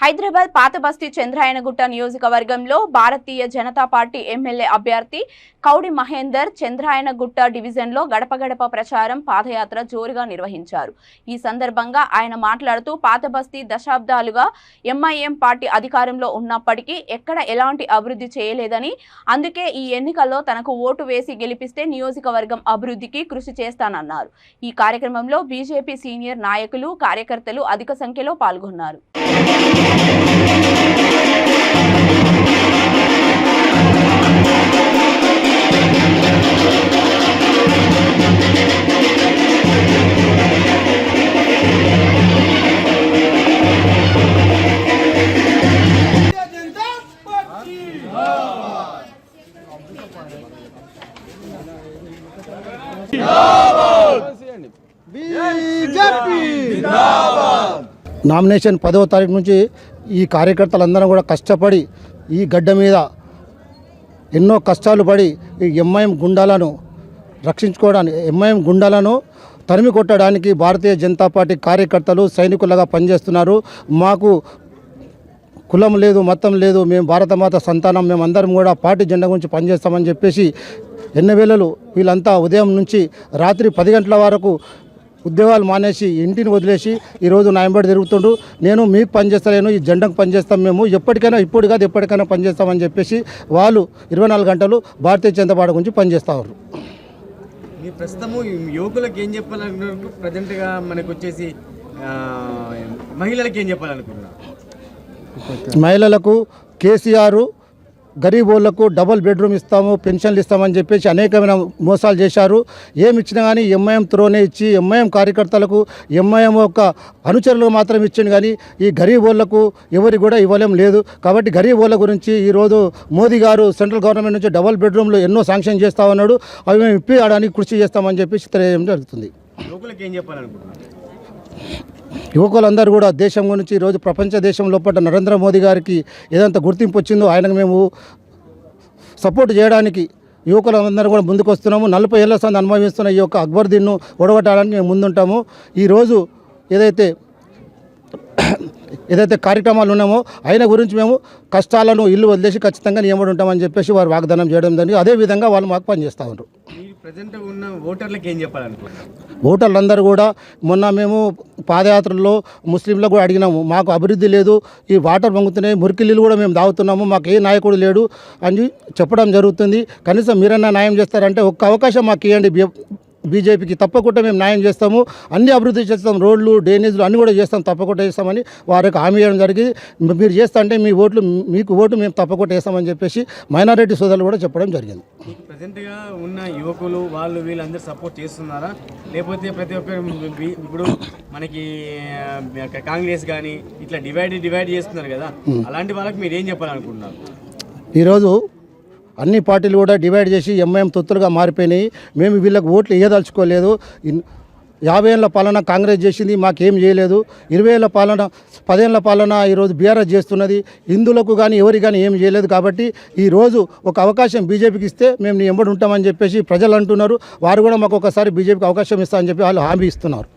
హైదరాబాద్ పాతబస్తీ చంద్రాయనగుట్ట నియోజకవర్గంలో Bharatiya Janata party MLA అభ్యర్థి కౌడి మహేందర్ చంద్రాయనగుట్ట డివిజన్లో గడప గడప ప్రచారం పాదయాత్ర జోరుగా నిర్వహించారు. ఈ సందర్భంగా ఆయన మాట్లాడుతూ పాతబస్తీ దశాబ్దాలుగా ఎంఐఎం పార్టీ అధికారంలో ఉన్నప్పటికీ ఎక్కడ ఎలాంటి అభివృద్ధి చేయలేదని, అందుకే ఈ ఎన్నికల్లో తనకు ఓటు వేసి గెలిపిస్తే నియోజకవర్గం అభివృద్ధికి కృషి చేస్తానన్నారు. ఈ కార్యక్రమంలో బీజేపీ సీనియర్ నాయకులు, కార్యకర్తలు అధిక సంఖ్యలో పాల్గొన్నారు. నామినేషన్ 10వ తారీఖు నుంచి ఈ కార్యకర్తలందరూ కూడా కష్టపడి ఈ గడ్డ మీద ఎన్నో కష్టాలు పడి ఈ ఎంఐఎం గుండాలను రక్షించుకోవడానికి, ఎంఐఎం గుండాలను తరిమి కొట్టడానికి భారతీయ జనతా పార్టీ కార్యకర్తలు సైనికులుగా పనిచేస్తున్నారు. మాకు కులం లేదు, మతం లేదు, మేము భారతమాత సంతానం, మేమందరం కూడా పార్టీ జెండా గురించి పనిచేస్తామని చెప్పేసి ఎన్నవేళలు వీళ్ళంతా ఉదయం నుంచి రాత్రి 10 గంటల వరకు ఉద్యోగాలు మానేసి ఇంటిని వదిలేసి ఈరోజు నా వెంబడి తిరుగుతుండ్రు. నేను మీకు పనిచేస్తలేను, ఈ జెండాకు పనిచేస్తాం, మేము ఎప్పటికైనా, ఇప్పుడు కాదు ఎప్పటికైనా పనిచేస్తామని చెప్పేసి వాళ్ళు 24 గంటలు భారతీయ జనతా పార్టీ గురించి పనిచేస్తారు. మీ ప్రస్తుతము యువకులకు ఏం చెప్పాలనుకున్నారు? ప్రజెంట్గా మనకు వచ్చేసి మహిళలకు ఏం చెప్పాలనుకున్నారు? మహిళలకు కేసీఆర్ గరీబోళ్లకు డబుల్ బెడ్రూమ్ ఇస్తాము, పెన్షన్లు ఇస్తామని చెప్పేసి అనేకమైన మోసాలు చేశారు. ఏమి ఇచ్చినా కానీ ఎంఐఎం త్రోనే ఇచ్చి ఎంఐఎం కార్యకర్తలకు, ఎంఐఎం యొక్క అనుచరులకు మాత్రం ఇచ్చింది, కానీ ఈ గరీబోళ్లకు ఎవరికి కూడా ఇవ్వలేం లేదు. కాబట్టి గరీబోళ్ల గురించి ఈరోజు మోదీ గారు సెంట్రల్ గవర్నమెంట్ నుంచి డబుల్ బెడ్రూమ్లు ఎన్నో శాంక్షన్ చేస్తా ఉన్నాడు. అవి మేము ఇప్పించడానికి కృషి చేస్తామని చెప్పేసి తెలియజేయడం జరుగుతుంది. యువకులకు ఏం చెప్పాలనుకుంటున్నారు? యువకులందరూ కూడా దేశం గురించి ఈరోజు ప్రపంచ దేశం లోపల నరేంద్ర మోదీ గారికి ఏదంత గుర్తింపు వచ్చిందో ఆయనకు మేము సపోర్ట్ చేయడానికి యువకులందరూ కూడా ముందుకు వస్తున్నాము. 40 ఏళ్ల సంది అనుభవిస్తున్న ఈ యొక్క అక్బరుద్దీన్ను ఓడగొట్టడానికి మేము ముందుంటాము. ఈరోజు ఏదైతే కార్యక్రమాలు ఉన్నామో ఆయన గురించి మేము కష్టాలను ఇల్లు వదిలేసి ఖచ్చితంగా నియమడి ఉంటామని చెప్పేసి వారు వాగ్దానం చేయడం జరిగింది. అదేవిధంగా వాళ్ళు మాకు పనిచేస్తూ ఉంటారు. ప్రజెంట్ ఉన్న ఓటర్లకు ఏం చెప్పాలనుకుంటున్నారు? ఓటర్లందరూ కూడా మొన్న మేము పాదయాత్రలో ముస్లింలకు కూడా అడిగినాము, మాకు అభివృద్ధి లేదు, ఈ వాటర్ పొంగుతున్నాయి, మురికిళ్ళు కూడా మేము తాగుతున్నాము, మాకు ఏ నాయకుడు లేడు అని చెప్పడం జరుగుతుంది. కనీసం మీరన్నా న్యాయం చేస్తారంటే ఒక్క అవకాశం మాకు ఇవ్వండి, బీజేపీకి తప్పకుండా మేము న్యాయం చేస్తాము, అన్ని అభివృద్ధి చేస్తాం, రోడ్లు, డ్రైనేజీలు అన్నీ కూడా చేస్తాం, తప్పకుండా చేస్తామని వారికి హామీ ఇవ్వడం జరిగింది. మీరు చేస్తా అంటే మీకు ఓటు మేము తప్పకుండా వేస్తామని చెప్పేసి మైనారిటీ సోదరులు కూడా చెప్పడం జరిగింది. ప్రజెంట్గా ఉన్న యువకులు వీళ్ళందరూ సపోర్ట్ చేస్తున్నారా, లేకపోతే ప్రతి ఒక్కరు ఇప్పుడు మనకి కాంగ్రెస్ కానీ ఇట్లా డివైడ్ చేస్తున్నారు కదా, అలాంటి వాళ్ళకి మీరు ఏం చెప్పాలనుకుంటున్నారు? ఈరోజు అన్ని పార్టీలు కూడా డివైడ్ చేసి ఎంఐఎం తొత్తులుగా మారిపోయినాయి. మేము వీళ్ళకి ఓట్లు వేయదలుచుకోలేదు. 50 ఏళ్ళ పాలన కాంగ్రెస్ చేసింది, మాకేం చేయలేదు. 20 ఏళ్ళ పాలన, 10 ఏళ్ళ పాలన ఈరోజు బీఆర్ఎస్ చేస్తున్నది. హిందువులకు కానీ ఎవరికి కానీ ఏం చేయలేదు. కాబట్టి ఈరోజు ఒక అవకాశం బీజేపీకి ఇస్తే మేము నీ ఎంబడి ఉంటామని చెప్పేసి ప్రజలు అంటున్నారు. వారు కూడా మాకు ఒకసారి బీజేపీకి అవకాశం ఇస్తామని చెప్పి వాళ్ళు హామీ ఇస్తున్నారు.